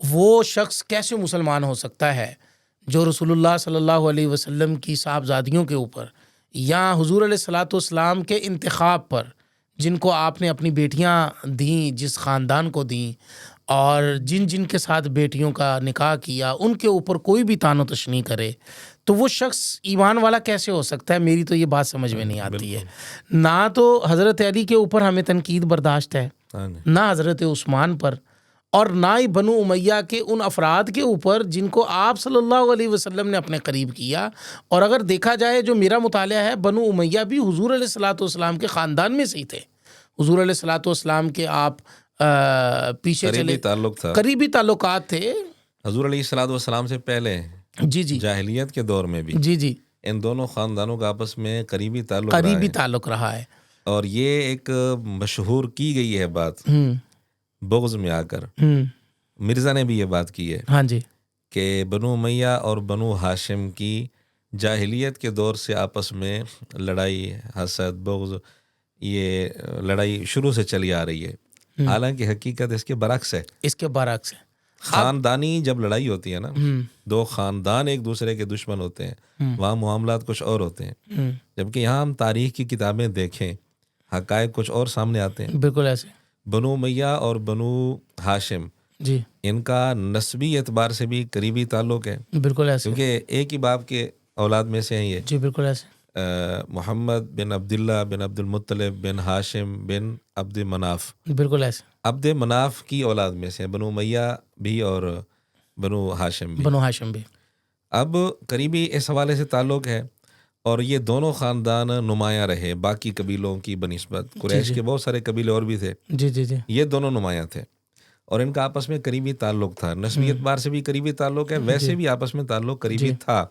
وہ شخص کیسے مسلمان ہو سکتا ہے جو رسول اللہ صلی اللہ علیہ وسلم کی صاحبزادیوں کے اوپر یا حضور علیہ الصلاۃ والسلام کے انتخاب پر، جن کو آپ نے اپنی بیٹیاں دیں، جس خاندان کو دیں، اور جن کے ساتھ بیٹیوں کا نکاح کیا، ان کے اوپر کوئی بھی طعن و تشنیع کرے، تو وہ شخص ایمان والا کیسے ہو سکتا ہے؟ میری تو یہ بات سمجھ میں نہیں آتی ہے۔ نہ تو حضرت علی کے اوپر ہمیں تنقید برداشت ہے، نہ حضرت عثمان پر، اور نہ ہی بنو امیہ کے ان افراد کے اوپر جن کو آپ صلی اللہ علیہ وسلم نے اپنے قریب کیا۔ اور اگر دیکھا جائے، جو میرا مطالعہ ہے، بنو امیہ بھی حضور علیہ الصلاۃ والسلام کے خاندان میں سے ہی تھے۔ حضور علیہ الصلاۃ والسلام کے آپ پیچھے چلے، تعلق تھا، قریبی تعلقات تھے حضور علیہ الصلوۃ والسلام سے پہلے جی جی جاہلیت کے دور میں بھی جی جی ان دونوں خاندانوں کا آپس میں قریبی تعلق رہا ہے۔ اور یہ ایک مشہور کی گئی ہے بات بغض میں آ کر، مرزا نے بھی یہ بات کی ہے ہاں جی کہ بنو امیہ اور بنو ہاشم کی جاہلیت کے دور سے آپس میں لڑائی، حسد، بغض، یہ لڑائی شروع سے چلی آ رہی ہے، حالانکہ حقیقت اس کے برعکس ہے۔ اس کے برعکس ہے۔ خاندانی جب لڑائی ہوتی ہے نا، دو خاندان ایک دوسرے کے دشمن ہوتے ہیں، وہاں معاملات کچھ اور ہوتے ہیں، جبکہ یہاں ہم تاریخ کی کتابیں دیکھیں، حقائق کچھ اور سامنے آتے ہیں۔ بالکل ایسے بنو امیہ اور بنو ہاشم جی، ان کا نسبی اعتبار سے بھی قریبی تعلق ہے، بالکل ایسے، کیونکہ ایک ہی باپ کے اولاد میں سے ہیں یہ۔ جی بالکل ایسے، محمد بن عبداللہ بن عبد المطلب بن ہاشم بن عبد مناف، بالکل ایسے، عبد مناف کی اولاد میں سے بنو امیہ بھی اور بنو ہاشم بھی۔ بنو ہاشم بھی اب قریبی اس حوالے سے تعلق ہے، اور یہ دونوں خاندان نمایاں رہے باقی قبیلوں کی بنسبت۔ قریش کے بہت سارے قبیلے اور بھی تھے، جی جی جی، یہ دونوں نمایاں تھے، اور ان کا آپس میں قریبی تعلق تھا، نسبی اعتبار سے بھی قریبی تعلق ہے، ویسے بھی آپس میں تعلق قریبی تھا۔